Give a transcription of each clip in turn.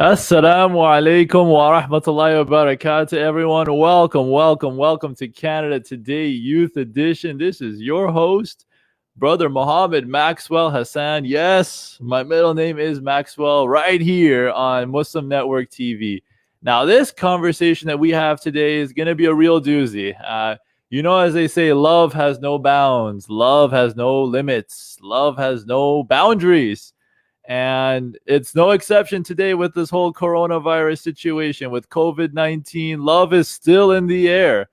Assalamu alaikum wa rahmatullahi wa barakatuh, everyone. Welcome to Canada Today Youth Edition. This is your host, Brother Muhammad Maxwell Hassan. Yes, my middle name is Maxwell, right here on Muslim Network TV. Now, this conversation that we have today is going to be a real doozy. As they say, love has no bounds, love has no limits, love has no boundaries. And it's no exception today with this whole coronavirus situation with COVID-19. Love is still in the air.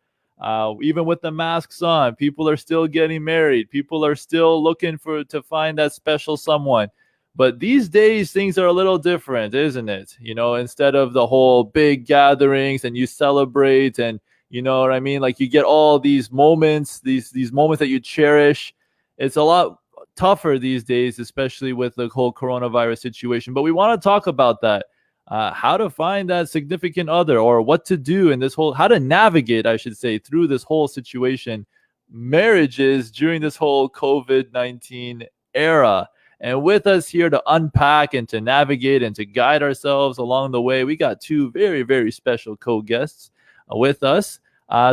Even with the masks on, people are still getting married. People are still looking to find that special someone. But these days, things are a little different, isn't it? Instead of the whole big gatherings and you celebrate and you know what I mean? Like you get all these moments, these moments that you cherish. It's a lot tougher these days, especially with the whole coronavirus situation. But we want to talk about that, how to find that significant other, or what to do in how to navigate, I should say, through this whole situation, marriages during this whole COVID-19 era. And with us here to unpack and to navigate and to guide ourselves along the way, we got two very, very special co-guests with us.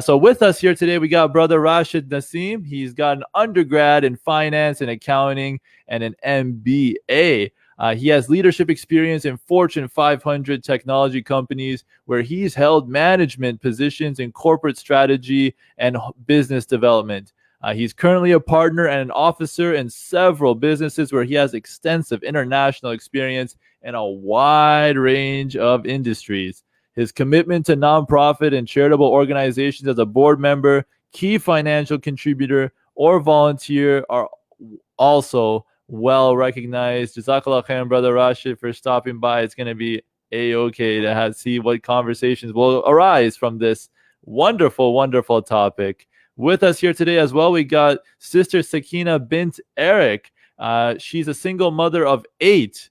So with us here today, we got Brother Rashid Nasim. He's got an undergrad in finance and accounting and an MBA. He has leadership experience in Fortune 500 technology companies where he's held management positions in corporate strategy and business development. He's currently a partner and an officer in several businesses where he has extensive international experience in a wide range of industries. His commitment to nonprofit and charitable organizations as a board member, key financial contributor, or volunteer are also well recognized. Jazakallah khairan, Brother Rashid, for stopping by. It's going to be a-okay to see what conversations will arise from this wonderful, wonderful topic. With us here today as well, we got Sister Sakina bint Eric. She's a single mother of 8.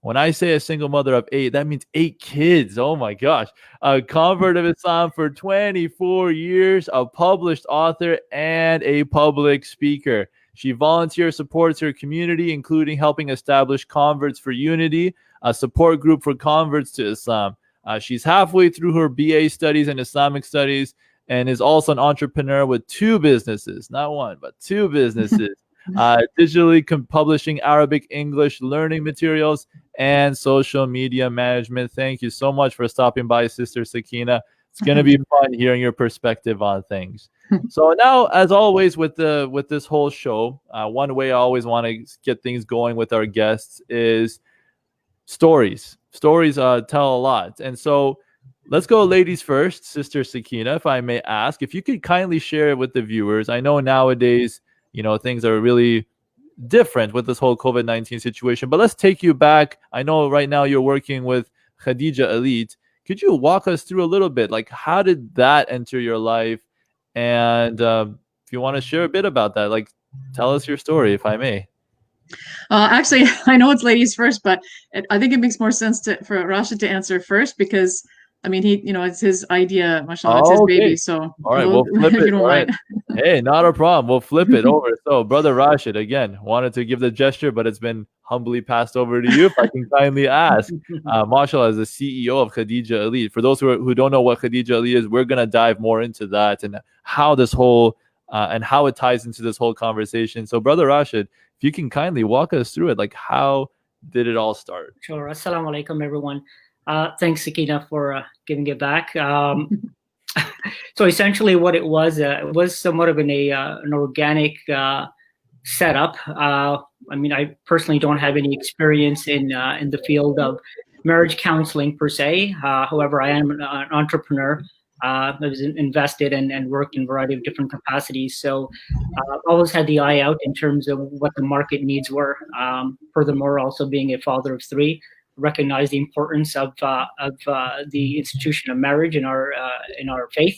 When I say a single mother of 8, that means 8 kids. Oh my gosh. A convert of Islam for 24 years, a published author, and a public speaker. She volunteer supports her community, including helping establish Converts for Unity, a support group for converts to Islam. She's halfway through her BA studies in Islamic studies and is also an entrepreneur with 2 businesses, not one, but 2 businesses. Digitally publishing Arabic, English learning materials, and social media management. Thank you so much for stopping by, Sister Sakina. It's going to be fun hearing your perspective on things. So now, as always, with this whole show, one way I always want to get things going with our guests is stories. Stories tell a lot. And so let's go ladies first. Sister Sakina, if I may ask, if you could kindly share it with the viewers. I know nowadays, things are really different with this whole COVID-19 situation, but let's take you back. I know right now you're working with Khadijah Elite. Could you walk us through a little bit? Like, how did that enter your life? And if you want to share a bit about that, like, tell us your story, if I may. Actually, I know it's ladies first, but I think it makes more sense for Rashid to answer first because I mean, it's his idea, mashallah, it's his baby. So, all right, we'll flip it. All right. Hey, not a problem. We'll flip it over. So, Brother Rashid, again, wanted to give the gesture, but it's been humbly passed over to you. If I can kindly ask, mashallah, as the CEO of Khadijah Elite, for those who don't know what Khadijah Elite is, we're going to dive more into that and how this whole, and how it ties into this whole conversation. So, Brother Rashid, if you can kindly walk us through it, like, how did it all start? Sure. Assalamu alaikum, everyone. Thanks, Sakina, for giving it back. So essentially what it was somewhat of an organic setup. I mean, I personally don't have any experience in the field of marriage counseling per se. However, I am an entrepreneur. I was invested and worked in a variety of different capacities. So always had the eye out in terms of what the market needs were. Furthermore, also being a father of 3, recognize the importance of the institution of marriage in our faith.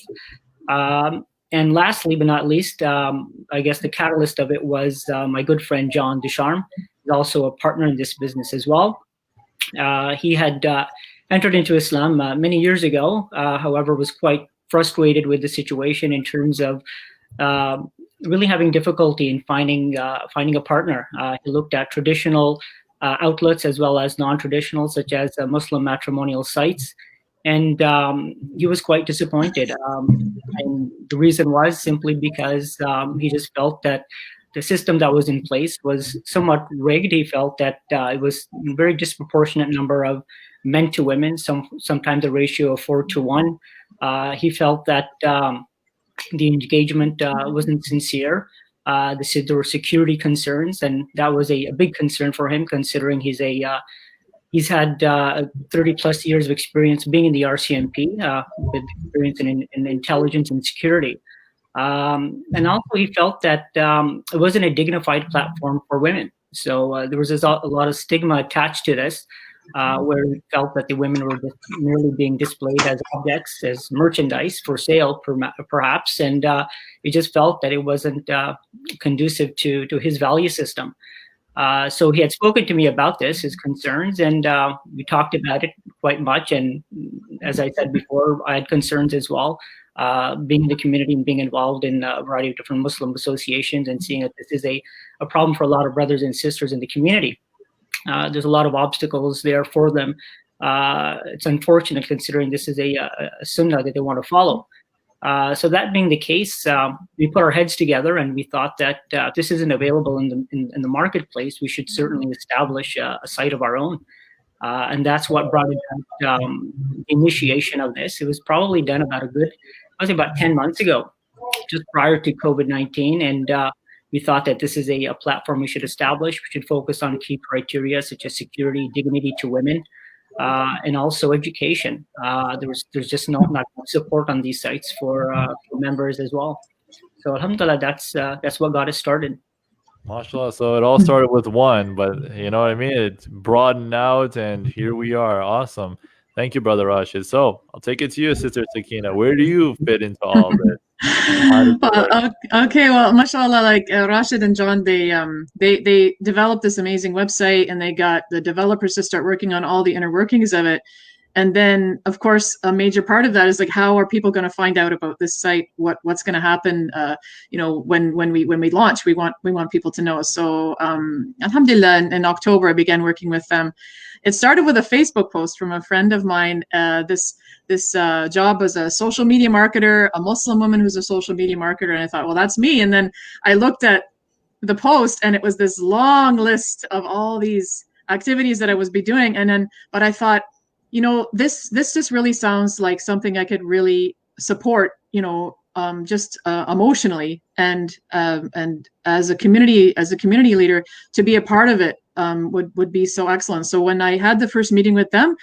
And lastly, but not least, I guess the catalyst of it was my good friend John Ducharme, who's also a partner in this business as well. He had entered into Islam many years ago, however, was quite frustrated with the situation in terms of really having difficulty in finding a partner. He looked at traditional outlets as well as non-traditional, such as Muslim matrimonial sites. And he was quite disappointed. And the reason was simply because he just felt that the system that was in place was somewhat rigged. He felt that it was a very disproportionate number of men to women, sometimes a ratio of 4-1. He felt that the engagement wasn't sincere. There were security concerns, and that was a big concern for him, considering he's had 30 plus years of experience being in the RCMP, with experience in intelligence and security. And also he felt that it wasn't a dignified platform for women. So there was a lot of stigma attached to this, where he felt that the women were just merely being displayed as objects, as merchandise for sale, perhaps. And he just felt that it wasn't conducive to his value system. So he had spoken to me about this, his concerns, and we talked about it quite much. And as I said before, I had concerns as well, being in the community and being involved in a variety of different Muslim associations, and seeing that this is a problem for a lot of brothers and sisters in the community. There's a lot of obstacles there for them. It's unfortunate, considering this is a sunnah that they want to follow. So that being the case, we put our heads together, and we thought that if this isn't available in the marketplace, we should certainly establish a site of our own. And that's what brought about the initiation of this. It was probably done about 10 months ago, just prior to COVID-19. And we thought that this is a platform we should establish. We should focus on key criteria such as security, dignity to women, and also education. There's just not enough support on these sites for members as well. So alhamdulillah, that's what got us started. MashaAllah. So it all started with one, but you know what I mean? It's broadened out, and here we are. Awesome. Thank you, Brother Rashid. So I'll take it to you, Sister Sakina. Where do you fit into all this? Okay, well, mashallah, like Rashid and John, they developed this amazing website, and they got the developers to start working on all the inner workings of it. And then, of course, a major part of that is like, how are people going to find out about this site? What's going to happen? When we launch, we want people to know. So, alhamdulillah, in October, I began working with them. It started with a Facebook post from a friend of mine. This job as a social media marketer, a Muslim woman who's a social media marketer, and I thought, well, that's me. And then I looked at the post, and it was this long list of all these activities that I was be doing. But I thought, this just really sounds like something I could really support, just emotionally, and as a community leader, to be a part of it would be so excellent. So when I had the first meeting with them,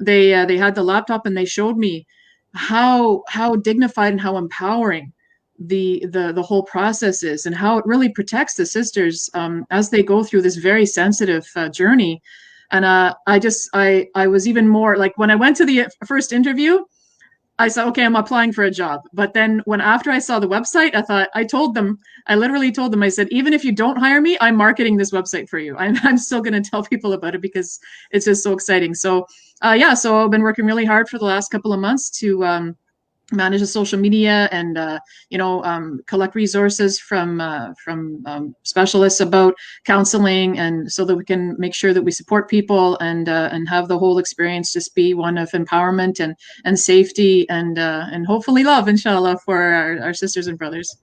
they had the laptop, and they showed me how dignified and how empowering the whole process is, and how it really protects the sisters as they go through this very sensitive journey. And I was even more like, when I went to the first interview, I said, okay, I'm applying for a job. But then after I saw the website, I literally told them, I said, even if you don't hire me, I'm marketing this website for you. I'm still going to tell people about it because it's just so exciting. So so I've been working really hard for the last couple of months to manage the social media and collect resources from specialists about counseling, and so that we can make sure that we support people and have the whole experience just be one of empowerment and safety and hopefully love, inshallah, for our sisters and brothers.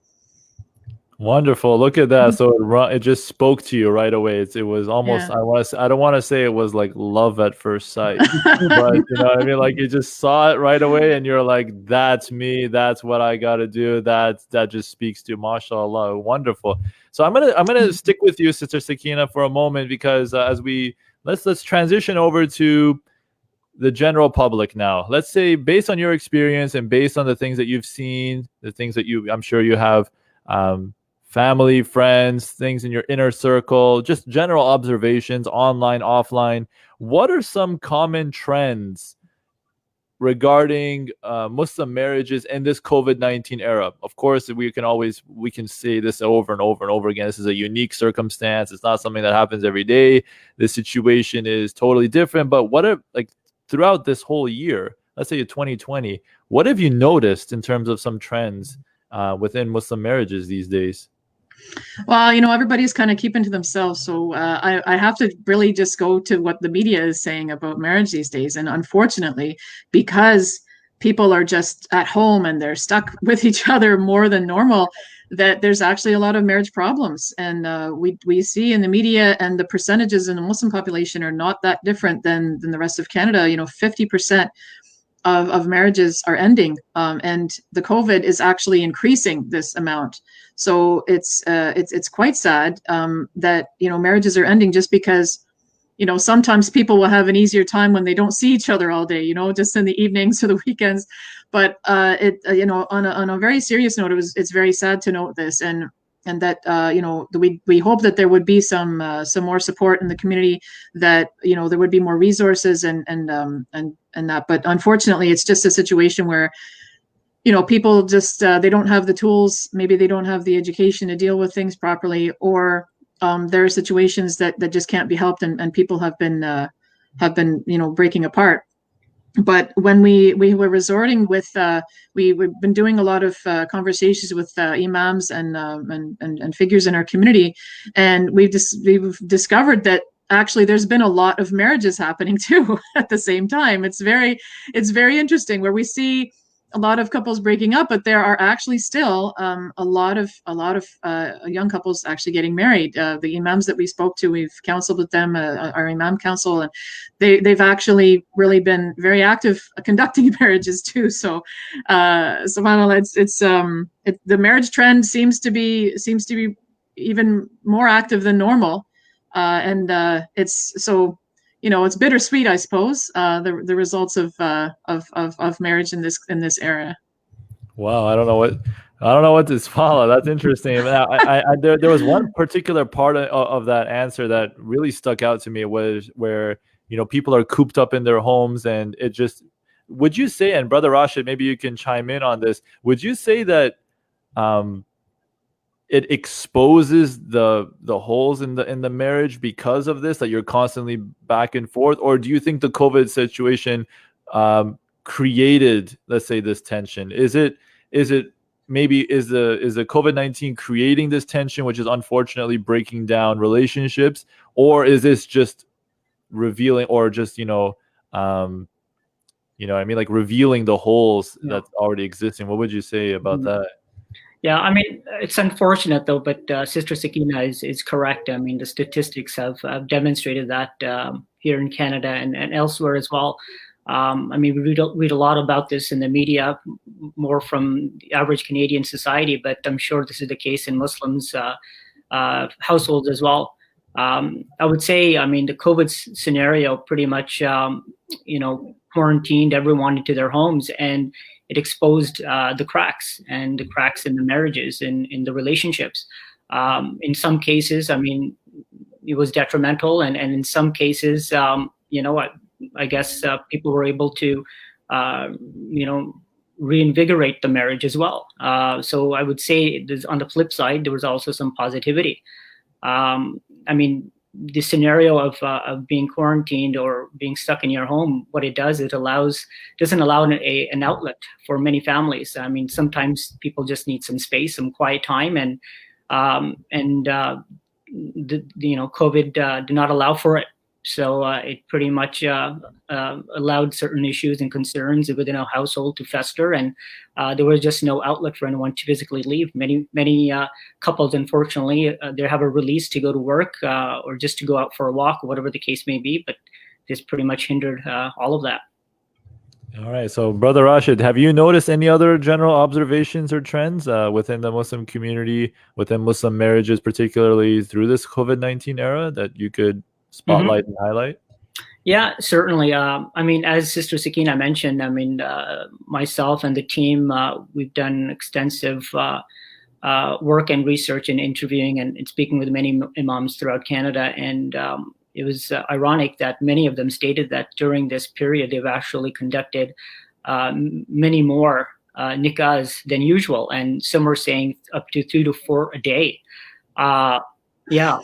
Wonderful. Look at that. So it just spoke to you right away. It was almost, yeah. I don't want to say it was like love at first sight, but you know what I mean? Like, you just saw it right away, and you're like, that's me. That's what I got to do. That just speaks to, mashallah. Wonderful. So I'm gonna stick with you, Sister Sakina, for a moment, because let's transition over to the general public now. Let's say, based on your experience and based on the things that you've seen, the things that I'm sure you have, family, friends, things in your inner circle, just general observations, online, offline. What are some common trends regarding Muslim marriages in this COVID-19 era? Of course, we can say this over and over and over again. This is a unique circumstance. It's not something that happens every day. The situation is totally different. But throughout this whole year, let's say 2020, what have you noticed in terms of some trends within Muslim marriages these days? Well, everybody's kind of keeping to themselves. So I have to really just go to what the media is saying about marriage these days. And unfortunately, because people are just at home and they're stuck with each other more than normal, that there's actually a lot of marriage problems. And we see in the media, and the percentages in the Muslim population are not that different than the rest of Canada. 50% of marriages are ending, and the COVID is actually increasing this amount. So it's quite sad that marriages are ending just because sometimes people will have an easier time when they don't see each other all day, just in the evenings or the weekends. But on a very serious note, it's very sad to note this, and that we hope that there would be some more support in the community, that there would be more resources and that. But unfortunately, it's just a situation where people just they don't have the tools, maybe they don't have the education to deal with things properly, or there are situations that just can't be helped, and people have been breaking apart. But when we were resorting with, we've been doing a lot of conversations with imams and figures in our community, and we've discovered that actually there's been a lot of marriages happening too at the same time. It's very interesting, where we see a lot of couples breaking up, but there are actually still a lot of young couples actually getting married. The imams that we spoke to, we've counseled with them, our imam council, and they've actually really been very active conducting marriages too. So, subhanAllah, it's the marriage trend seems to be even more active than normal, and it's so. It's bittersweet, I suppose, the results of marriage in this era. Wow, I don't know what to follow. That's interesting. There was one particular part of that answer that really stuck out to me, was where people are cooped up in their homes, and it just, would you say, and Brother Rashid, maybe you can chime in on this, would you say that it exposes the holes in the marriage because of this, that you're constantly back and forth? Or do you think the COVID situation created, let's say, this tension? Is the COVID-19 creating this tension, which is unfortunately breaking down relationships? Or is this just revealing, or just like revealing the holes that's already existing? What would you say about that? Yeah, I mean, it's unfortunate though, but Sister Sakina is correct. I mean, the statistics have demonstrated that here in Canada and elsewhere as well. I mean, we read a lot about this in the media, more from the average Canadian society, but I'm sure this is the case in Muslims' households as well. I would say, I mean, the COVID scenario pretty much, quarantined everyone into their homes, and it exposed the cracks in the marriages, in the relationships. In some cases, I mean, it was detrimental, and in some cases, I guess people were able to, reinvigorate the marriage as well. So I would say on the flip side, there was also some positivity. I mean, the scenario of being quarantined or being stuck in your home, what it does, doesn't allow an outlet for many families. I mean, sometimes people just need some space, some quiet time, and COVID did not allow for it. So it pretty much allowed certain issues and concerns within a household to fester, and there was just no outlet for anyone to physically leave. Many couples, unfortunately, they have a release to go to work or just to go out for a walk, or whatever the case may be, but this pretty much hindered all of that. All right. So, Brother Rashid, have you noticed any other general observations or trends within the Muslim community, within Muslim marriages, particularly through this COVID-19 era, that you could spotlight and highlight? Yeah, certainly. I mean, as Sister Sakina mentioned, I mean, myself and the team, we've done extensive work and research and interviewing and speaking with many imams throughout Canada. And it was ironic that many of them stated that during this period, they've actually conducted many more nikahs than usual. And some are saying up to 2 to 4 a day. Yeah.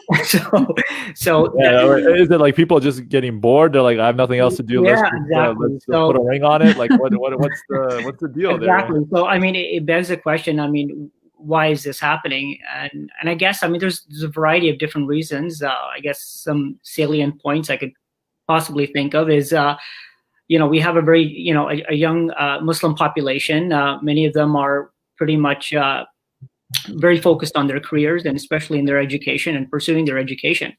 So yeah, is it like people just getting bored? They're like, I have nothing else to do. Yeah, let's put a ring on it. Like, what's the deal there? Exactly. So I mean, it begs the question. I mean, why is this happening? And I guess, I mean, there's a variety of different reasons. I guess some salient points I could possibly think of is, we have a very, a young Muslim population. Many of them are pretty much very focused on their careers, and especially in their education and pursuing their education.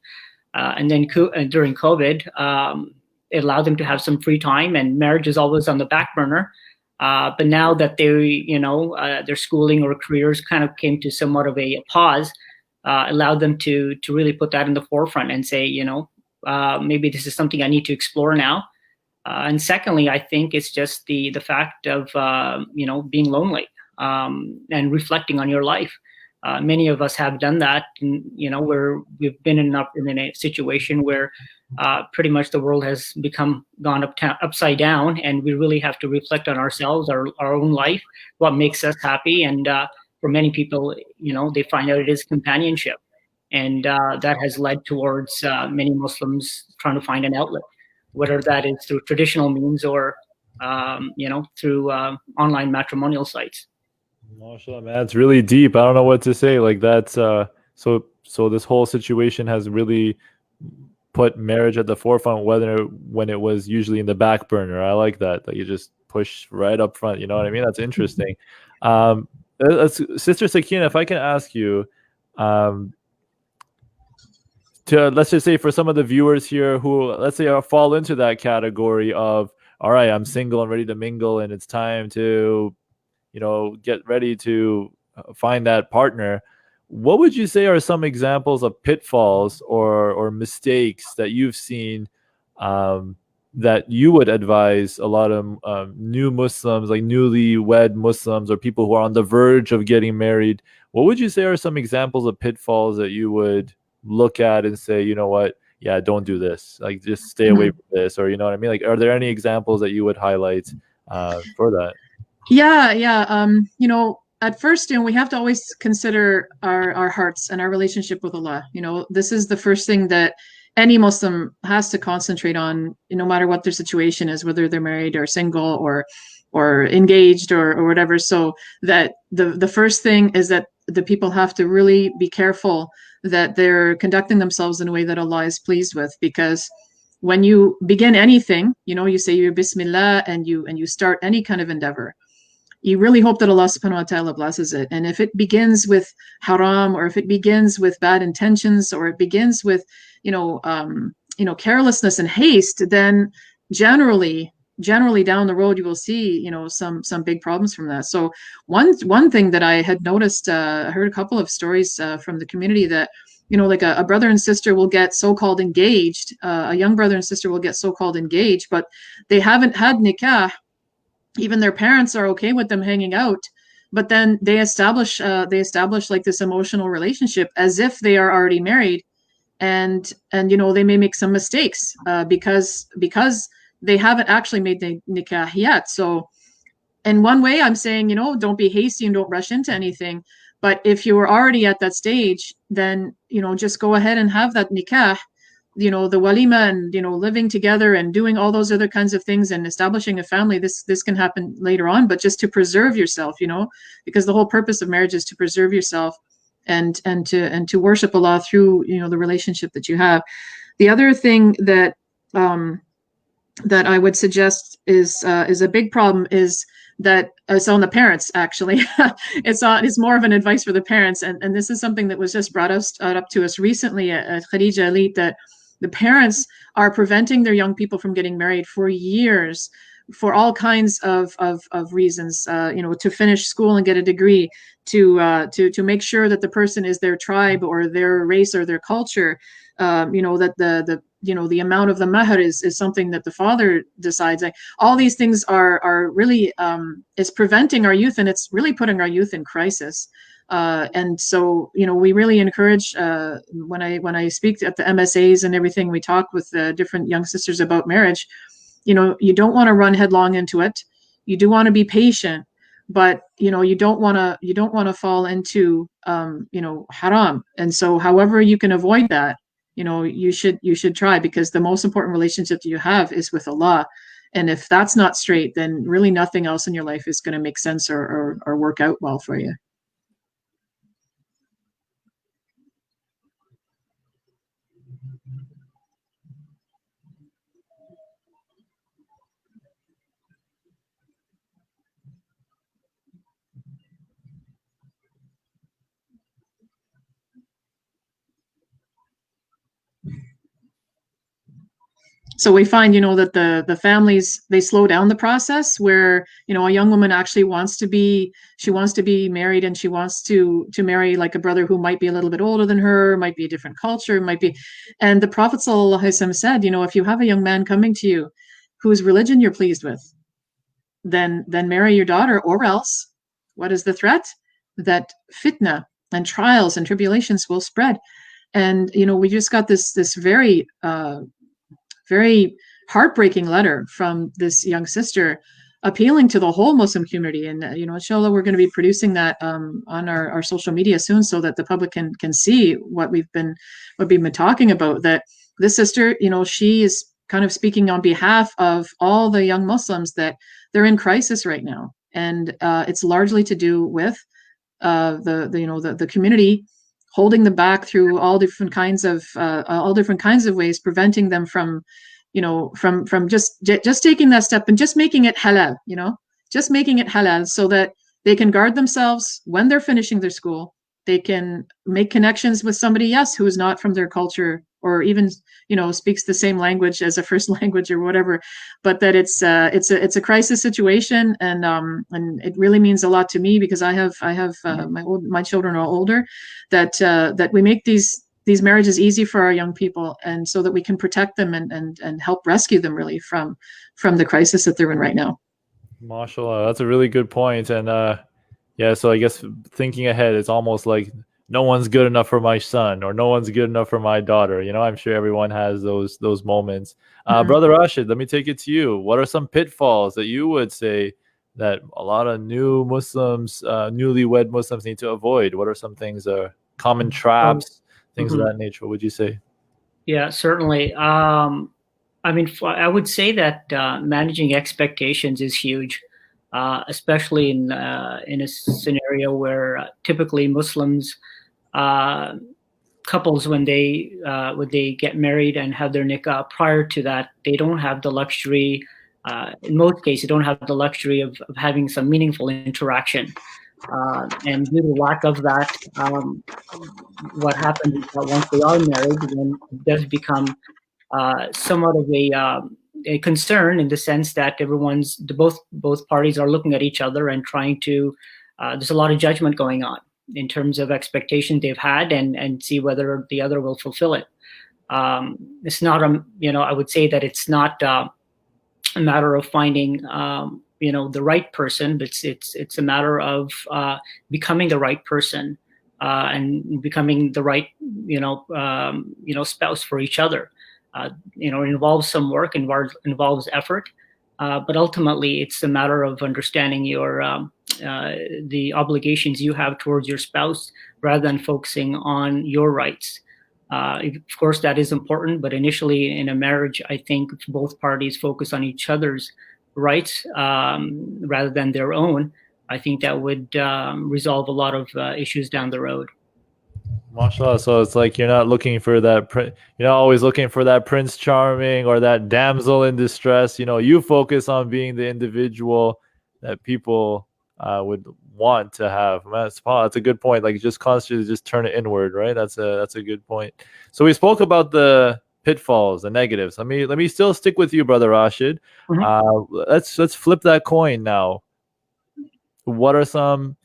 And then during COVID, it allowed them to have some free time, and marriage is always on the back burner. But now that their schooling or careers kind of came to somewhat of a pause, allowed them to really put that in the forefront and say, maybe this is something I need to explore now. And secondly, I think it's just the fact of being lonely and reflecting on your life. Many of us have done that, and, where we've been in a situation where pretty much the world has gone upside down, and we really have to reflect on ourselves, our own life, what makes us happy. And for many people, they find out it is companionship, and that has led towards many Muslims trying to find an outlet, whether that is through traditional means or through online matrimonial sites. Mashallah, man, it's really deep. I don't know what to say. Like that's so this whole situation has really put marriage at the forefront, when it was usually in the back burner. I like that you just push right up front. You know what I mean? That's interesting. Sister Sakina, if I can ask you, let's just say for some of the viewers here who, let's say, fall into that category of, all right, I'm single and ready to mingle, and it's time to get ready to find that partner. What would you say are some examples of pitfalls or mistakes that you've seen that you would advise a lot of new Muslims, like newly-wed Muslims or people who are on the verge of getting married? What would you say are some examples of pitfalls that you would look at and say, you know what, yeah, don't do this, like just stay away from this, or you know what I mean? Like, are there any examples that you would highlight for that? Yeah. At first, we have to always consider our hearts and our relationship with Allah. This is the first thing that any Muslim has to concentrate on, no matter what their situation is, whether they're married or single or engaged or whatever. So that the first thing is that the people have to really be careful that they're conducting themselves in a way that Allah is pleased with, because when you begin anything, you say your Bismillah and you start any kind of endeavor, you really hope that Allah subhanahu wa ta'ala blesses it. And if it begins with haram, or if it begins with bad intentions, or it begins with, carelessness and haste, then generally down the road, you will see, some big problems from that. So one thing that I had noticed, I heard a couple of stories from the community that, like a brother and sister will get so-called engaged, a young brother and sister will get so-called engaged, but they haven't had nikah. Even their parents are okay with them hanging out, but then they establish like this emotional relationship as if they are already married, and they may make some mistakes because they haven't actually made the nikah yet. So in one way, I'm saying, don't be hasty and don't rush into anything. But if you were already at that stage, then just go ahead and have that nikah. The walima and living together and doing all those other kinds of things and establishing a family, this can happen later on, but just to preserve yourself, because the whole purpose of marriage is to preserve yourself and to worship Allah through the relationship that you have. The other thing that I would suggest is a big problem is that it's on the parents, actually. It's more of an advice for the parents, and this is something that was just brought up to us recently at Khadijah Elite, that the parents are preventing their young people from getting married for years, for all kinds of reasons. To finish school and get a degree, to make sure that the person is their tribe or their race or their culture. That the amount of the mahar is something that the father decides. Like, all these things are really is preventing our youth, and it's really putting our youth in crisis. And so, we really encourage, when I speak at the MSAs and everything, we talk with different young sisters about marriage. You don't want to run headlong into it. You do want to be patient, but you don't want to fall into haram. And so, however you can avoid that, you should try, because the most important relationship that you have is with Allah. And if that's not straight, then really nothing else in your life is going to make sense or work out well for you. So we find, that the families, they slow down the process where, a young woman actually wants to be married, and she wants to marry like a brother who might be a little bit older than her, might be a different culture, might be. And the Prophet Sallallahu Alaihi Wasallam said, if you have a young man coming to you whose religion you're pleased with, then marry your daughter, or else what is the threat? That fitna and trials and tribulations will spread. And we just got this very very heartbreaking letter from this young sister appealing to the whole Muslim community. And, inshallah, we're going to be producing that on our social media soon, so that the public can see what we've been talking about. That this sister, she is kind of speaking on behalf of all the young Muslims, that they're in crisis right now. And it's largely to do with the community holding them back through all different kinds of ways, preventing them from just taking that step and just making it halal, just making it halal, so that they can guard themselves when they're finishing their school. They can make connections with somebody, yes, who is not from their culture, or even speaks the same language as a first language or whatever. But that it's a crisis situation, and it really means a lot to me, because I have my children are older, that we make these marriages easy for our young people, and so that we can protect them and help rescue them really from the crisis that they're in right now. Mashallah, that's a really good point. And yeah, so I guess thinking ahead, it's almost like no one's good enough for my son, or no one's good enough for my daughter. I'm sure everyone has those moments. Brother Rashid, let me take it to you. What are some pitfalls that you would say that a lot of new Muslims, newlywed Muslims, need to avoid? What are some things, common traps, things of that nature? What would you say? Yeah, certainly. I would say that managing expectations is huge, especially in a scenario where typically Muslims couples, when they get married and have their nikah, prior to that, they don't have the luxury. In most cases, don't have the luxury of having some meaningful interaction. And due to lack of that, what happens is that once they are married, then it does become somewhat of a concern, in the sense that both parties are looking at each other and trying to. There's a lot of judgment going on in terms of expectations they've had, and see whether the other will fulfill it. It's not I would say that it's not a matter of finding the right person, but it's a matter of becoming the right person, and becoming the right spouse for each other. It involves some work, involves effort, but ultimately it's a matter of understanding the obligations you have towards your spouse, rather than focusing on your rights. Of course, that is important, but initially in a marriage, I think if both parties focus on each other's rights rather than their own, I think that would resolve a lot of issues down the road. MashaAllah. So it's like you're not looking for that. You're not always looking for that Prince Charming or that damsel in distress. You focus on being the individual that people would want to have. That's a good point. Like, just constantly just turn it inward, right? That's a good point. So we spoke about the pitfalls, the negatives. Let me still stick with you, Brother Rashid. Let's flip that coin now. What are some,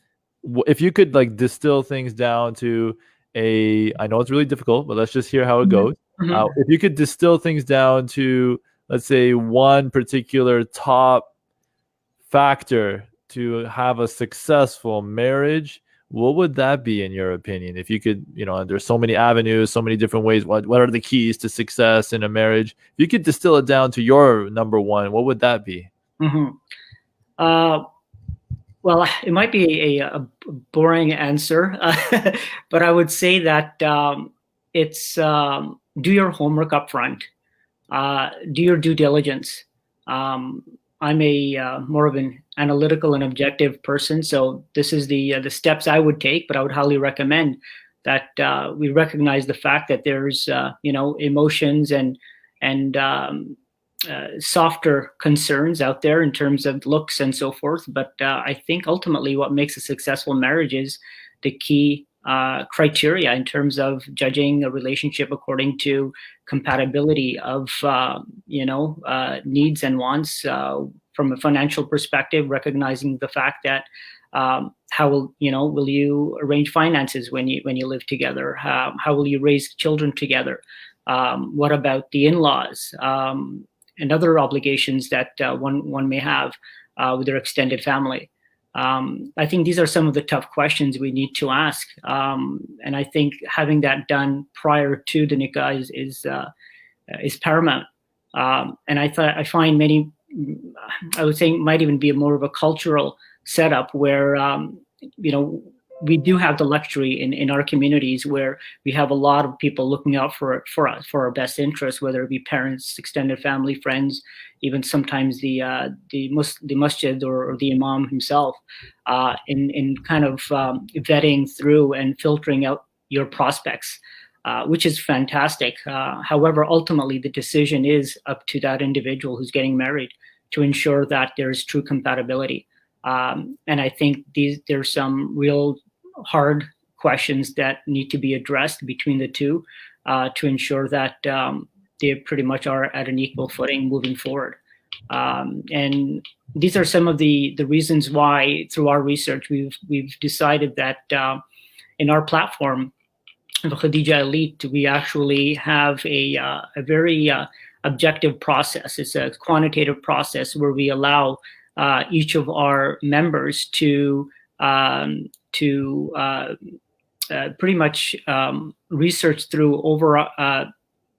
if you could like distill things down to I know it's really difficult, but let's just hear how it goes. If you could distill things down to, let's say, one particular top factor to have a successful marriage, what would that be in your opinion? If you could, there's so many avenues, so many different ways. What are the keys to success in a marriage? If you could distill it down to your number one, what would that be? Well, it might be a boring answer, but I would say that it's do your homework up front, do your due diligence. I'm a more of an analytical and objective person, so this is the steps I would take, but I would highly recommend that we recognize the fact that there's emotions and softer concerns out there in terms of looks and so forth. But I think ultimately what makes a successful marriage is the key criteria in terms of judging a relationship according to compatibility of needs and wants, from a financial perspective, recognizing the fact that how will you arrange finances when you live together? How will you raise children together? What about the in-laws and other obligations that one may have with their extended family? I think these are some of the tough questions we need to ask, and I think having that done prior to the nikah is paramount. And I find many, I would say, might even be more of a cultural setup where we do have the luxury in our communities where we have a lot of people looking out for us, for our best interests, whether it be parents, extended family, friends, even sometimes the masjid or the imam himself, in kind of vetting through and filtering out your prospects, which is fantastic. However, ultimately the decision is up to that individual who's getting married to ensure that there's true compatibility. And I think there's some real hard questions that need to be addressed between the two to ensure that they pretty much are at an equal footing moving forward. And these are some of the reasons why, through our research, we've decided that in our platform, the Khadijah Elite, we actually have a very objective process. It's a quantitative process where we allow each of our members to pretty much research through over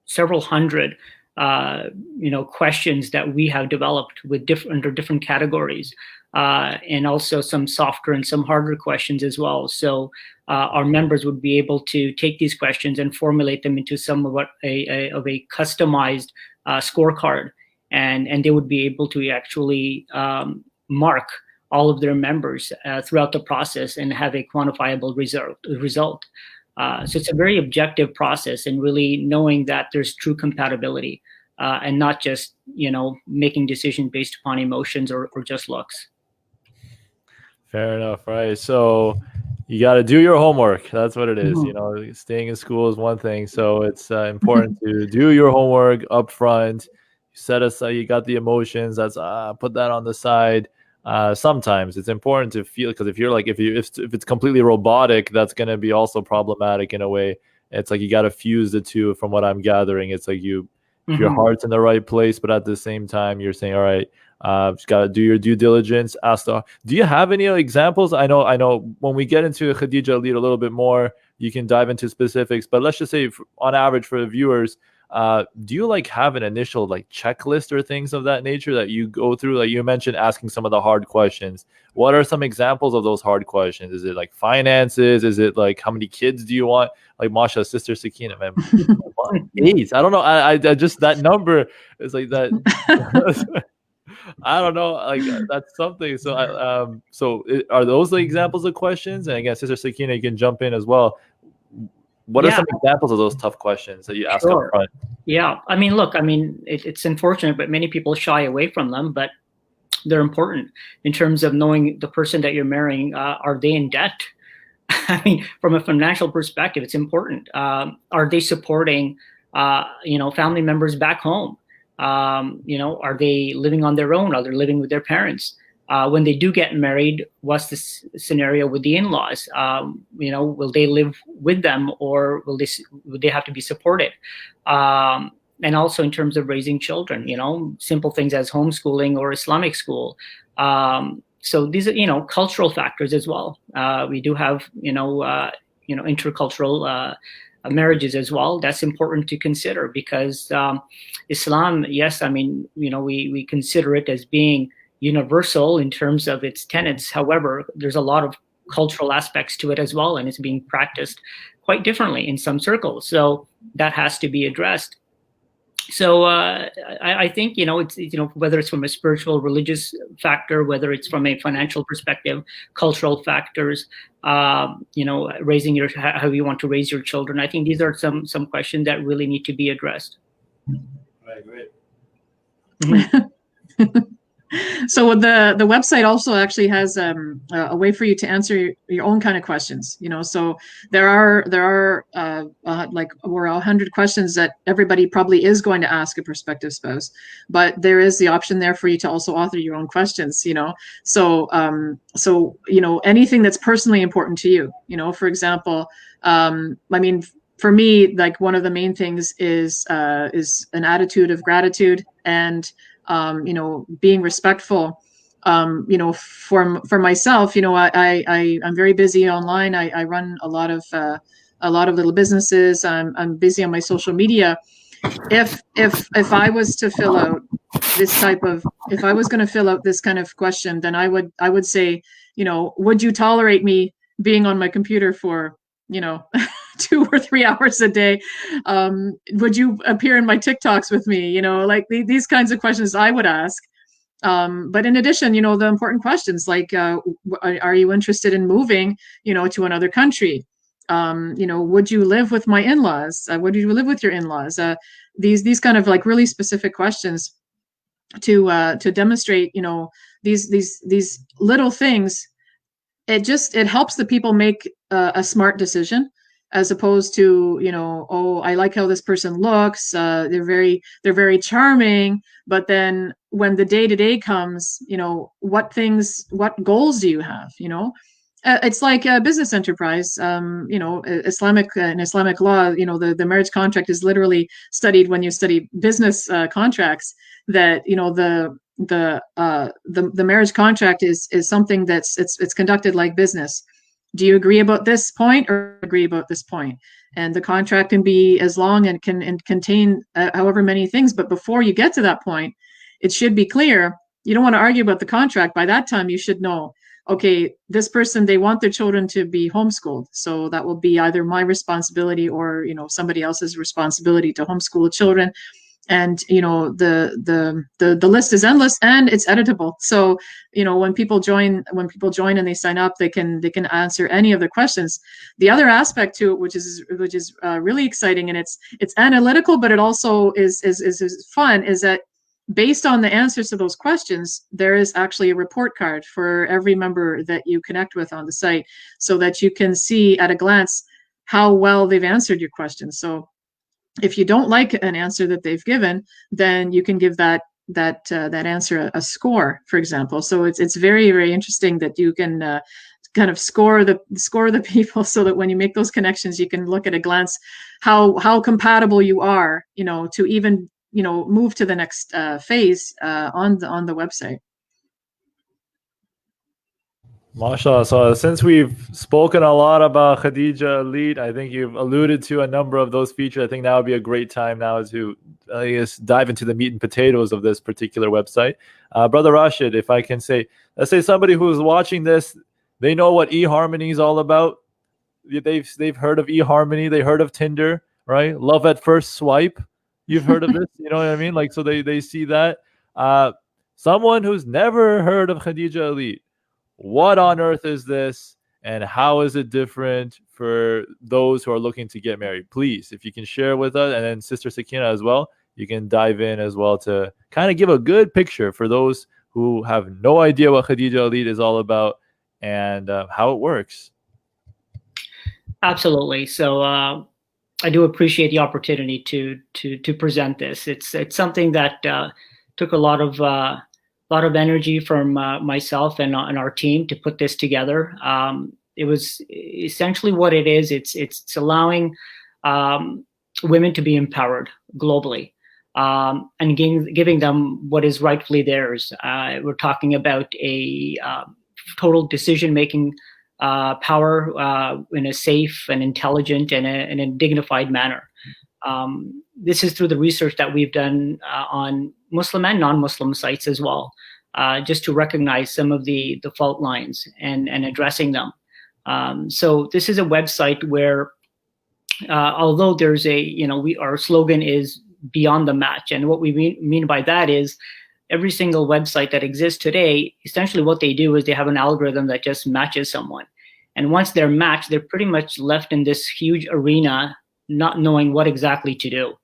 several hundred questions that we have developed with under different categories, and also some softer and some harder questions as well. So our members would be able to take these questions and formulate them into somewhat of a customized scorecard, and they would be able to actually mark all of their members throughout the process and have a quantifiable result. So it's a very objective process, and really knowing that there's true compatibility and not just making decisions based upon emotions or just looks. Fair enough, right? So you got to do your homework. That's what it is. Mm-hmm. Staying in school is one thing, so it's important to do your homework up front. Set aside, you got the emotions. That's put that on the side. Sometimes it's important to feel, because if it's completely robotic, that's going to be also problematic in a way. It's like you got to fuse the two. From what I'm gathering, it's like your heart's in the right place, but at the same time, you're saying, all right, just got to do your due diligence. Do you have any examples? I know when we get into Khadijah Elite a little bit more, you can dive into specifics, but let's just say on average for the viewers, do you have an initial checklist or things of that nature that you go through? Like you mentioned, asking some of the hard questions. What are some examples of those hard questions? Is it finances? Is it how many kids do you want? Masha, sister Sakina, man, 8. I don't know. I just, that number is that. I don't know. That's something. So so are those the examples of questions? And again, sister Sakina, you can jump in as well. What are some examples of those tough questions that you ask up front? Yeah. It's unfortunate, but many people shy away from them, but they're important in terms of knowing the person that you're marrying. Are they in debt? From a financial perspective, it's important. Are they supporting, family members back home? Are they living on their own? Are they living with their parents? When they do get married, what's the scenario with the in-laws? Will they live with them, or will they have to be supported? And also in terms of raising children, simple things as homeschooling or Islamic school. So these are, cultural factors as well. We do have, intercultural marriages as well. That's important to consider because Islam, yes, we consider it as being universal in terms of its tenets. However, there's a lot of cultural aspects to it as well, and it's being practiced quite differently in some circles. So that has to be addressed. So I think, it's, whether it's from a spiritual, religious factor, whether it's from a financial perspective, cultural factors, raising how you want to raise your children. I think these are some questions that really need to be addressed. Right, great. Mm-hmm. So the website also actually has a way for you to answer your own kind of questions. So there are like over 100 questions that everybody probably is going to ask a prospective spouse, but there is the option there for you to also author your own questions. So anything that's personally important to you. For example, for me, like one of the main things is an attitude of gratitude and being respectful. For myself, I'm very busy online. I run a lot of little businesses. I'm busy on my social media. If I was to fill out if I was going to fill out this kind of question, then I would say, would you tolerate me being on my computer for 2 or 3 hours a day? Would you appear in my TikToks with me? Like these kinds of questions I would ask. But in addition, the important questions like, are you interested in moving, to another country? Would you live with my in-laws? Would you live with your in-laws? These kind of like really specific questions to demonstrate, these little things. It helps the people make a smart decision, as opposed to, oh, I like how this person looks. They're very charming. But then when the day-to-day comes, what goals do you have? It's like a business enterprise. In Islamic law, the marriage contract is literally studied when you study business contracts. That the marriage contract is something that's it's conducted like business. Do you agree about this point or agree about this point? And the contract can be as long and can contain however many things. But before you get to that point, it should be clear. You don't want to argue about the contract. By that time, you should know, okay, this person, they want their children to be homeschooled. So that will be either my responsibility or, somebody else's responsibility to homeschool children. And the list is endless and it's editable. So when people join and they sign up, they can answer any of the questions. The other aspect to it, which is really exciting, and it's analytical, but it also is fun, is that based on the answers to those questions, there is actually a report card for every member that you connect with on the site, so that you can see at a glance how well they've answered your questions. So if you don't like an answer that they've given, then you can give that answer a score, for example. So it's very, very interesting that you can kind of score the people, so that when you make those connections, you can look at a glance how compatible you are, to even move to the next phase on the website. MashaAllah. So since we've spoken a lot about Khadijah Elite, I think you've alluded to a number of those features. I think now would be a great time now to, I guess, dive into the meat and potatoes of this particular website. Brother Rashid, if I can say, let's say somebody who's watching this, they know what eHarmony is all about. They've heard of eHarmony, they heard of Tinder, right? Love at first swipe. You've heard of this, you know what I mean? Like, so they see that. Someone who's never heard of Khadijah Elite, what on earth is this, and how is it different for those who are looking to get married? Please, if you can share with us, and then Sister Sakina as well, you can dive in as well to kind of give a good picture for those who have no idea what Khadijah Elite is all about and how it works. Absolutely. So I do appreciate the opportunity to present this. It's something that took a lot of energy from myself and our team to put this together. It was essentially what it is. It's allowing women to be empowered globally, and giving them what is rightfully theirs. We're talking about a total decision-making power in a safe and intelligent and in a dignified manner. This is through the research that we've done on Muslim and non-Muslim sites as well, just to recognize some of the fault lines and addressing them. So this is a website where, although there's our slogan is beyond the match. And what we mean by that is every single website that exists today, essentially what they do is they have an algorithm that just matches someone. And once they're matched, they're pretty much left in this huge arena, not knowing what exactly to do.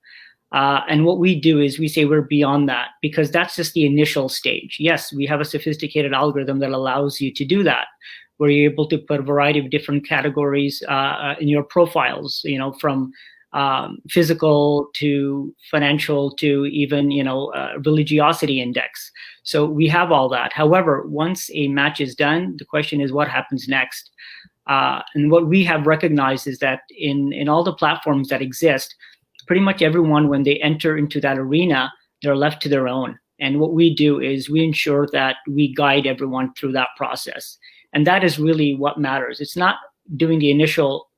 And what we do is we say we're beyond that, because that's just the initial stage. Yes, we have a sophisticated algorithm that allows you to do that, where you're able to put a variety of different categories in your profiles, from physical to financial to even, religiosity index. So we have all that. However, once a match is done, the question is what happens next? And what we have recognized is that in all the platforms that exist, pretty much everyone, when they enter into that arena, they're left to their own. And what we do is we ensure that we guide everyone through that process. And that is really what matters. It's not doing the initial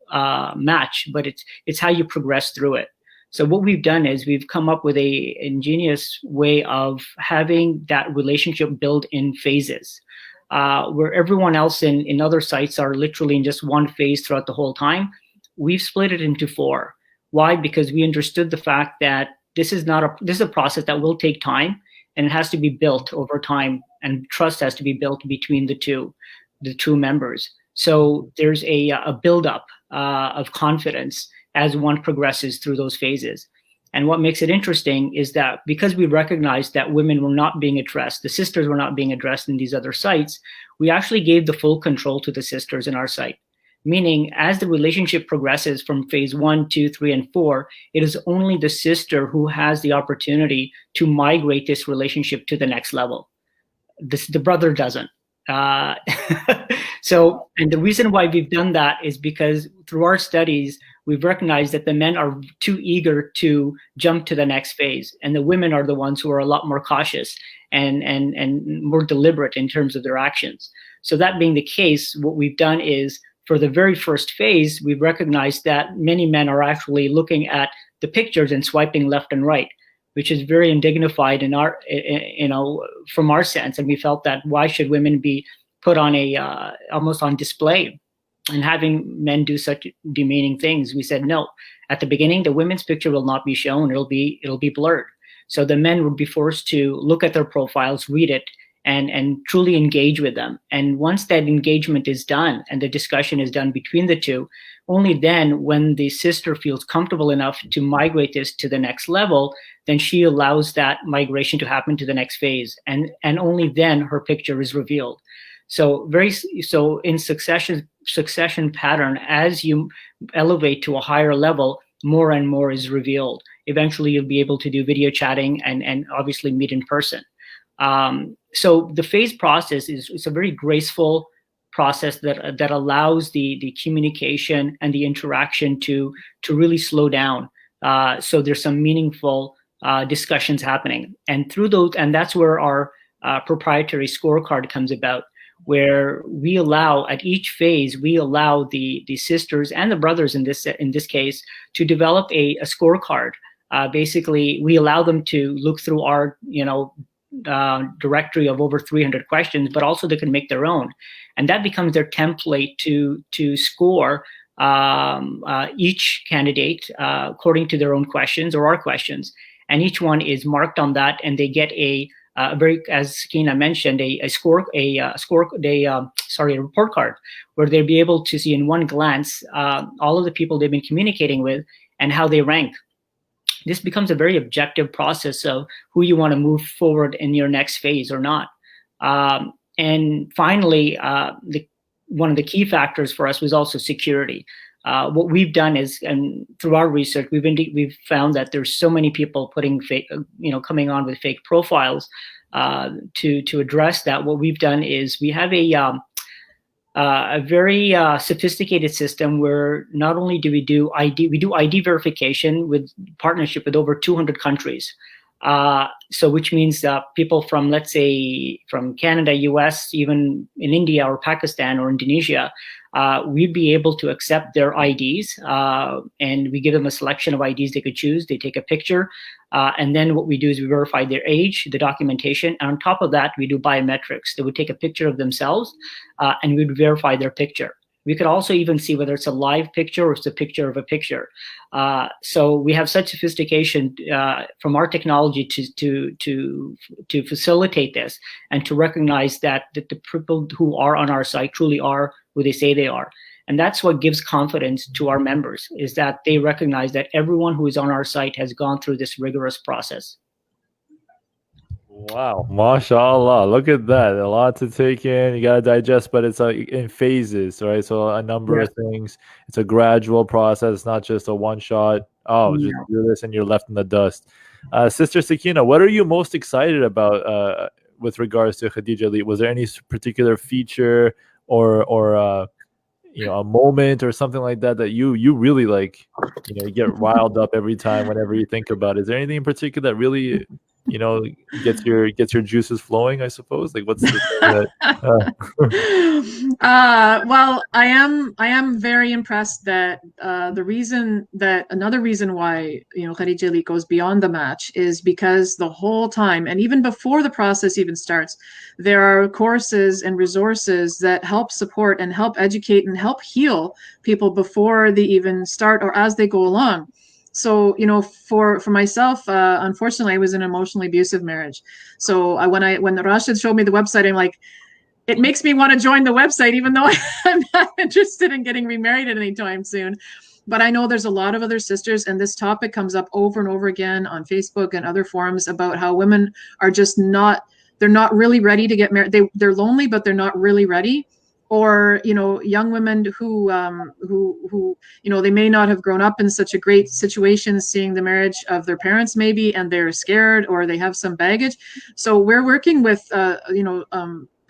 match, but it's how you progress through it. So what we've done is we've come up with a ingenious way of having that relationship build in phases, where everyone else in other sites are literally in just one phase throughout the whole time. We've split it into 4. Why? Because we understood the fact that this is a process that will take time, and it has to be built over time, and trust has to be built between the two members. So there's a buildup of confidence as one progresses through those phases. And what makes it interesting is that because we recognized that women were not being addressed, the sisters were not being addressed in these other sites, we actually gave the full control to the sisters in our site. Meaning, as the relationship progresses from phase 1, 2, 3, and 4, it is only the sister who has the opportunity to migrate this relationship to the next level. The brother doesn't. So, and the reason why we've done that is because through our studies, we've recognized that the men are too eager to jump to the next phase, and the women are the ones who are a lot more cautious and more deliberate in terms of their actions. So that being the case, what we've done is, for the very first phase, we've recognized that many men are actually looking at the pictures and swiping left and right, which is very undignified in our, from our sense. And we felt that why should women be put on almost on display and having men do such demeaning things? We said no. At the beginning, the women's picture will not be shown; it'll be blurred. So the men would be forced to look at their profiles, read it, and truly engage with them. And once that engagement is done and the discussion is done between the two, only then, when the sister feels comfortable enough to migrate this to the next level, then she allows that migration to happen to the next phase. And only then her picture is revealed. So in succession pattern, as you elevate to a higher level, more and more is revealed. Eventually you'll be able to do video chatting and obviously meet in person. So the phase process is a very graceful process that allows the communication and the interaction to really slow down. So there's some meaningful discussions happening, and through those, and that's where our proprietary scorecard comes about, where we allow at each phase, we allow the sisters and the brothers in this case to develop a scorecard. Basically, we allow them to look through our directory of over 300 questions, but also they can make their own, and that becomes their template to score each candidate according to their own questions or our questions, and each one is marked on that, and they get a very, as Sakina mentioned, a report card, where they'll be able to see in one glance all of the people they've been communicating with and how they rank. This becomes a very objective process of who you want to move forward in your next phase or not. And finally, one of the key factors for us was also security. What we've done is, and through our research, we've found that there's so many people putting fake, coming on with fake profiles. To address that, what we've done is we have a very sophisticated system where not only do we do ID verification with partnership with over 200 countries. So which means people from, let's say, from Canada, US, even in India or Pakistan or Indonesia, we'd be able to accept their IDs, and we give them a selection of IDs they could choose. They take a picture, and then what we do is we verify their age, the documentation, and on top of that, we do biometrics. They would take a picture of themselves, and we would verify their picture. We could also even see whether it's a live picture or it's a picture of a picture. So we have such sophistication from our technology to facilitate this and to recognize that the people who are on our site truly are who they say they are. And that's what gives confidence to our members, is that they recognize that everyone who is on our site has gone through this rigorous process. Wow, mashallah, look at that. A lot to take in. You got to digest, but it's in phases, right? So a number of things. It's a gradual process. It's not just a one shot. Oh, just do this and you're left in the dust. Sister Sakina, what are you most excited about with regards to Khadijah Elite? Was there any particular feature or a moment or something like that that you really like? You get riled up every time whenever you think about it. Is there anything in particular that really gets your juices flowing, I suppose? Like, what's the thing that well, I am very impressed that another reason why Khadijah Elite goes beyond the match is because the whole time, and even before the process even starts, there are courses and resources that help support and help educate and help heal people before they even start or as they go along. So, for myself, unfortunately, I was in an emotionally abusive marriage. So when Rashid showed me the website, I'm like, it makes me want to join the website, even though I'm not interested in getting remarried at any time soon. But I know there's a lot of other sisters, and this topic comes up over and over again on Facebook and other forums about how women are just they're not really ready to get married. They're lonely, but they're not really ready. Or young women who they may not have grown up in such a great situation, seeing the marriage of their parents maybe, and they're scared or they have some baggage. So we're working with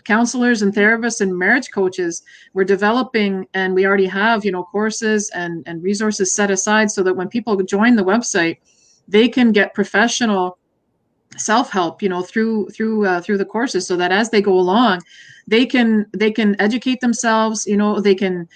counselors and therapists and marriage coaches. We're developing, and we already have courses and resources set aside so that when people join the website, they can get professional self-help through the courses, so that as they go along, they can educate themselves, they can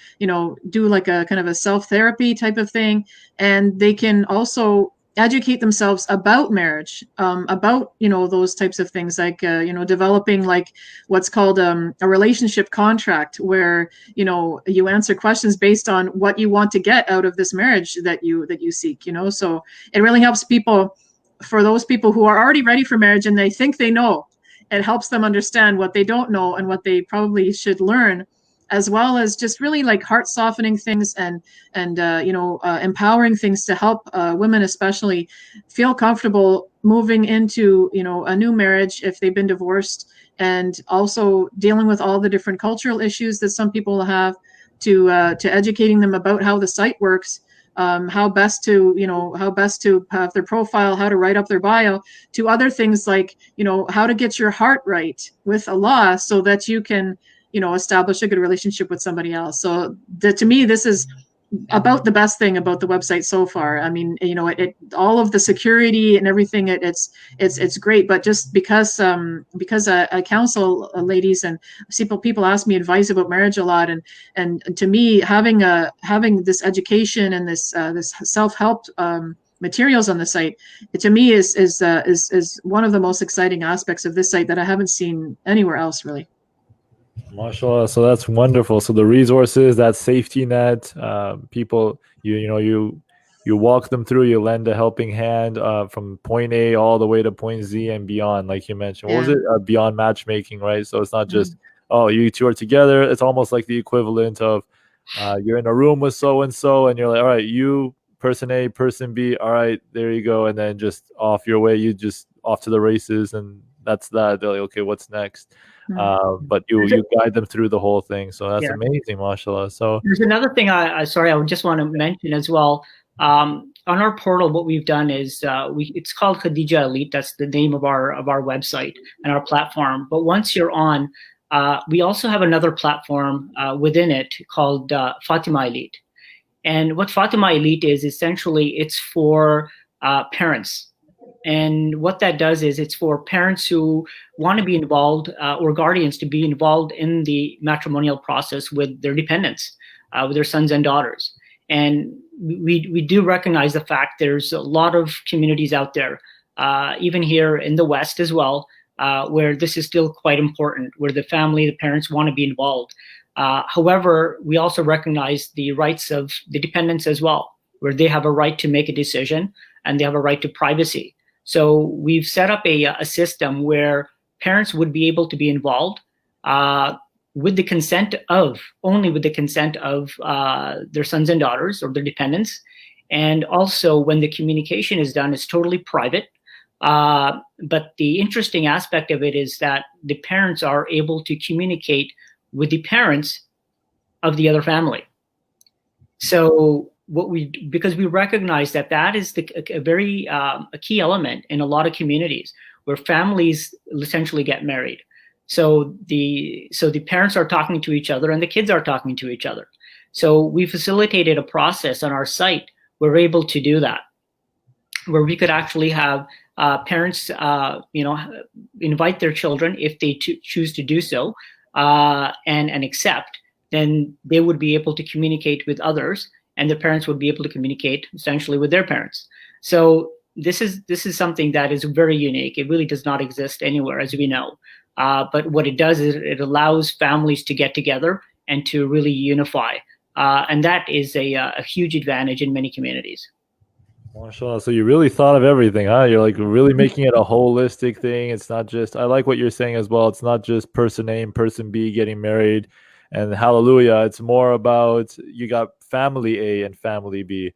do like a kind of a self-therapy type of thing, and they can also educate themselves about marriage, about those types of things, like developing like what's called a relationship contract, where you answer questions based on what you want to get out of this marriage that you seek. So it really helps people. For those people who are already ready for marriage and they think they know, it helps them understand what they don't know and what they probably should learn, as well as just really like heart softening things and empowering things to help women especially feel comfortable moving into a new marriage if they've been divorced, and also dealing with all the different cultural issues that some people have, to educating them about how the site works. How best to have their profile, how to write up their bio, to other things like, how to get your heart right with Allah so that you can, establish a good relationship with somebody else. So to me, this is about the best thing about the website so far. I mean, it all of the security and everything, it's great. But just because I counsel ladies, and people ask me advice about marriage a lot, and to me, having this education and this self-help materials on the site, to me is one of the most exciting aspects of this site that I haven't seen anywhere else, really. Mashallah, so that's wonderful. So the resources, that safety net, people, you walk them through, you lend a helping hand from point A all the way to point Z and beyond, like you mentioned. What was it? Beyond matchmaking, right? So it's not just, you two are together. It's almost like the equivalent of you're in a room with so-and-so, and you're like, all right, you, person A, person B, all right, there you go. And then just off your way, you just off to the races, and that's that. They're like, okay, what's next? But you guide them through the whole thing, so that's amazing, mashallah. So there's another thing I would just want to mention as well. On our portal, what we've done is it's called Khadijah Elite. That's the name of our website and our platform. But once you're on, we also have another platform within it called Fatima Elite. And what Fatima Elite is, essentially, it's for parents. And what that does is it's for parents who want to be involved, or guardians to be involved in the matrimonial process with their dependents, with their sons and daughters. And we do recognize the fact there's a lot of communities out there, even here in the West as well, where this is still quite important, where the parents want to be involved. However, we also recognize the rights of the dependents as well, where they have a right to make a decision and they have a right to privacy. So we've set up a system where parents would be able to be involved with the consent of, only with the consent of their sons and daughters or their dependents. And also when the communication is done, it's totally private. But the interesting aspect of it is that the parents are able to communicate with the parents of the other family. So because we recognize that is a very a key element in a lot of communities where families essentially get married. So the parents are talking to each other and the kids are talking to each other. So we facilitated a process on our site where we're able to do that, where we could actually have parents, invite their children if they choose to do so, and accept. Then they would be able to communicate with others, and the parents would be able to communicate essentially with their parents. So this is something that is very unique. It really does not exist anywhere, as we know. But what it does is it allows families to get together and to really unify, and that is a huge advantage in many communities. MashaAllah. So you really thought of everything, huh? You're like really making it a holistic thing. It's not just, I like what you're saying as well. It's not just person A and person B getting married and hallelujah. It's more about you got family A and family B.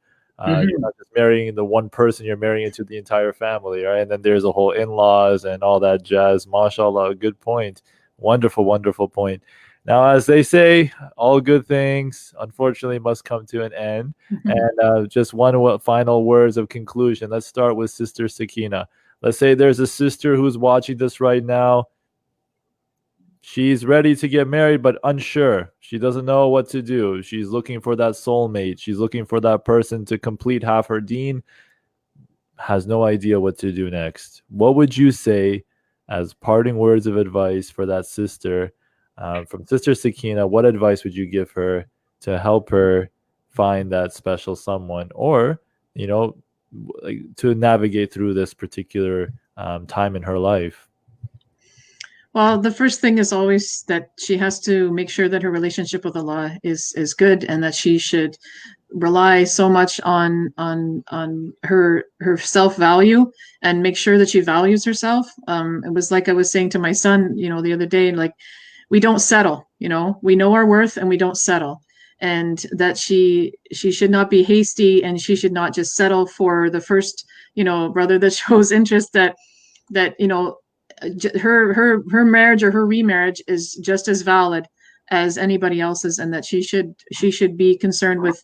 You're not just marrying the one person, you're marrying into the entire family, right? And then there's a whole in-laws and all that jazz. MashaAllah, good point. Wonderful, wonderful point. Now, as they say, all good things, unfortunately, must come to an end. And just one final words of conclusion. Let's start with Sister Sakina. Let's say there's a sister who's watching this right now. She's ready to get married, but unsure. She doesn't know what to do. She's looking for that soulmate. She's looking for that person to complete half her deen. Has no idea what to do next. What would you say as parting words of advice for that sister? From Sister Sakina, what advice would you give her to help her find that special someone, or to navigate through this particular time in her life? Well, the first thing is always that she has to make sure that her relationship with Allah is good, and that she should rely so much on her self-value and make sure that she values herself. It was like I was saying to my son, the other day, like, we don't settle, we know our worth and we don't settle. And that she should not be hasty, and she should not just settle for the first, brother that shows interest, that her marriage or her remarriage is just as valid as anybody else's, and that she should be concerned with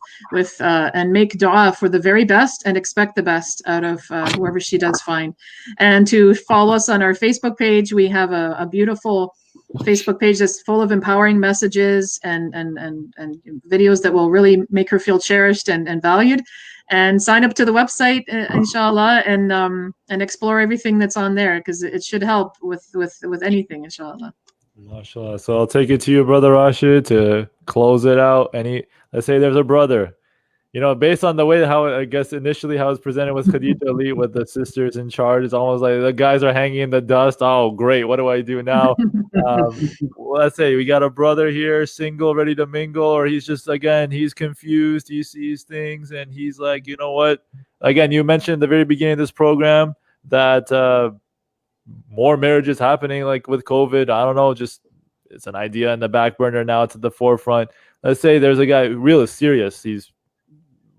and make dua for the very best and expect the best out of whoever she does find. And to follow us on our Facebook page. We have a beautiful Facebook page that's full of empowering messages and videos that will really make her feel cherished and valued. And sign up to the website, inshallah, and explore everything that's on there, because it should help with anything, inshallah. MashaAllah. So I'll take it to you, Brother Rashid, to close it out. Let's say there's a brother, based on the way how I guess initially how it's presented with Khadijah Ali with the sisters in charge, it's almost like the guys are hanging in the dust. Oh, great. What do I do now? Let's say we got a brother here, single, ready to mingle, or he's just, again, he's confused. He sees things and he's like, you know what? Again, you mentioned at the very beginning of this program that more marriages happening, like with COVID. I don't know, just it's an idea in the back burner. Now it's at the forefront. Let's say there's a guy really serious. He's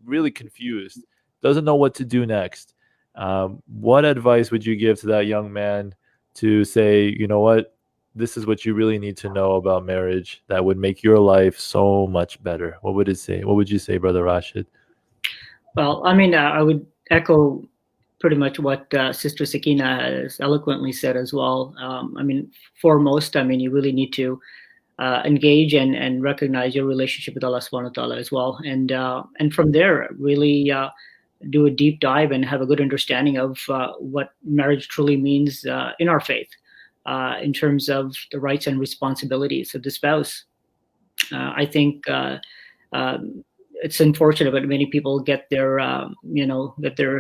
really confused, doesn't know what to do next. What advice would you give to that young man to say, you know what, this is what you really need to know about marriage that would make your life so much better? What would it say? What would you say, Brother Rashid? Well, I would echo pretty much what Sister Sakina has eloquently said as well. Foremost, you really need to engage and recognize your relationship with Allah subhanahu wa ta'ala as well. And from there, really do a deep dive and have a good understanding of what marriage truly means in our faith, in terms of the rights and responsibilities of the spouse. I think it's unfortunate, but many people get their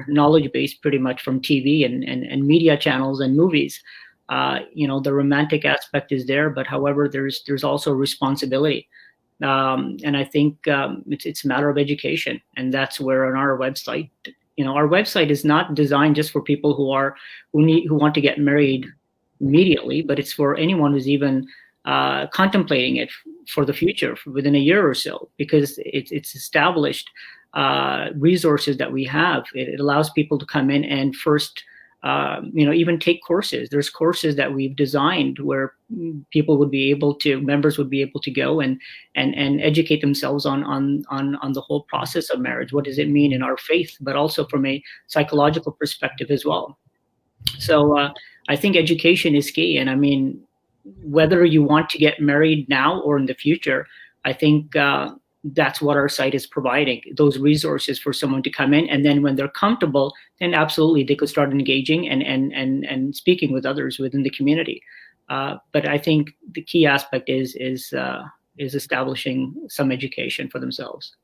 knowledge base pretty much from TV and media channels and movies. The romantic aspect is there, but however, there's also responsibility. And I think it's a matter of education, and that's where on our website, our website is not designed just for people who want to get married immediately, but it's for anyone who's even contemplating it for the future, within a year or so, because it's established resources that we have. It allows people to come in and first, even take courses. There's courses that we've designed where members would be able to go and educate themselves on the whole process of marriage. What does it mean in our faith, but also from a psychological perspective as well. So I think education is key. And I mean, whether you want to get married now or in the future, I think that's what our site is providing, those resources for someone to come in. And then when they're comfortable, then absolutely they could start engaging and speaking with others within the community. But I think the key aspect is establishing some education for themselves.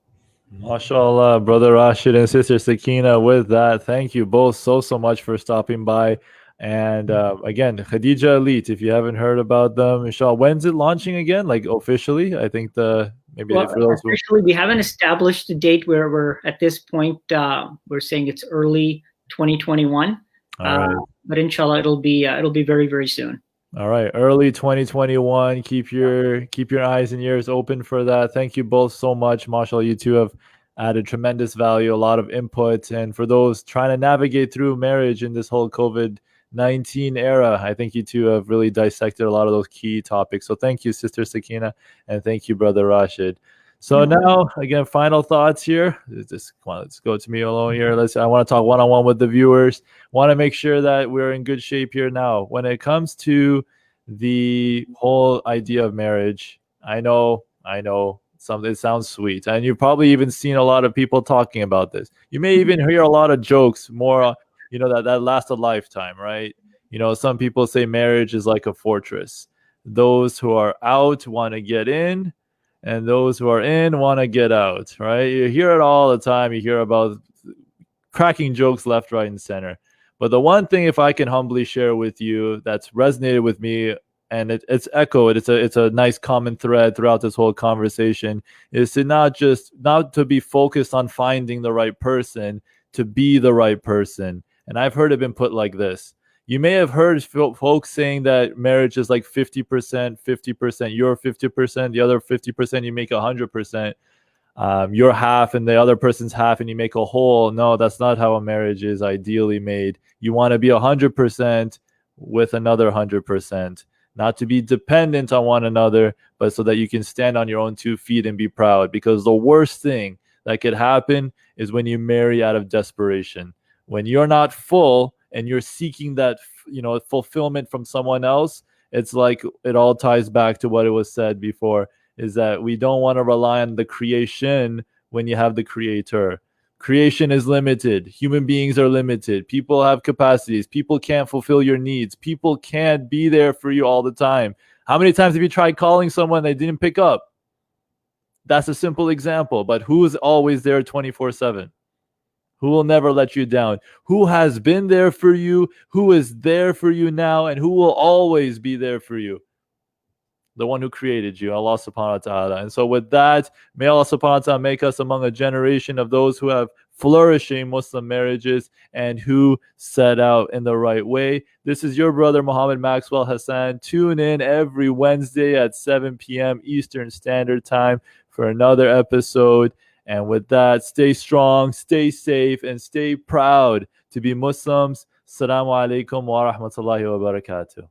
MashaAllah, Brother Rashid and Sister Sakina. With that, thank you both so much for stopping by. And again, Khadijah Elite, if you haven't heard about them, inshallah, when's it launching again? Like officially? I think officially, we haven't established the date where we're at this point. We're saying it's early 2021. Right. But inshallah, it'll be very, very soon. All right, early 2021. Keep your eyes and ears open for that. Thank you both so much. MashaAllah, you two have added tremendous value, a lot of input. And for those trying to navigate through marriage in this whole COVID-19 era, I think you two have really dissected a lot of those key topics. So thank you, Sister Sakina, and thank you, Brother Rashid. So now, again, final thoughts here. Let's go to me alone here. I want to talk one-on-one with the viewers. Want to make sure that we're in good shape here now. When it comes to the whole idea of marriage, I know, it sounds sweet. And you've probably even seen a lot of people talking about this. You may even hear a lot of jokes, more, that last a lifetime, right? Some people say marriage is like a fortress. Those who are out want to get in, and those who are in want to get out, right? You hear it all the time. You hear about cracking jokes left, right, and center. But the one thing, if I can humbly share with you, that's resonated with me, and it's echoed, it's a nice common thread throughout this whole conversation, is to not to be focused on finding the right person, to be the right person. And I've heard it been put like this. You may have heard folks saying that marriage is like 50%, 50%, you're 50%, the other 50%, you make 100%. You're half and the other person's half and you make a whole. No, that's not how a marriage is ideally made. You want to be 100% with another 100%, not to be dependent on one another, but so that you can stand on your own 2 feet and be proud. Because the worst thing that could happen is when you marry out of desperation. When you're not full and you're seeking that, fulfillment from someone else, it's like it all ties back to what it was said before, is that we don't want to rely on the creation when you have the creator. Creation is limited. Human beings are limited. People have capacities. People can't fulfill your needs. People can't be there for you all the time. How many times have you tried calling someone they didn't pick up? That's a simple example, but who's always there 24/7? Who will never let you down? Who has been there for you? Who is there for you now? And who will always be there for you? The one who created you, Allah subhanahu wa ta'ala. And so with that, may Allah subhanahu wa ta'ala make us among a generation of those who have flourishing Muslim marriages and who set out in the right way. This is your brother Muhammad Maxwell Hassan. Tune in every Wednesday at 7 p.m. Eastern Standard Time for another episode. And with that, stay strong, stay safe, and stay proud to be Muslims. Assalamu alaikum wa rahmatullahi wa barakatuh.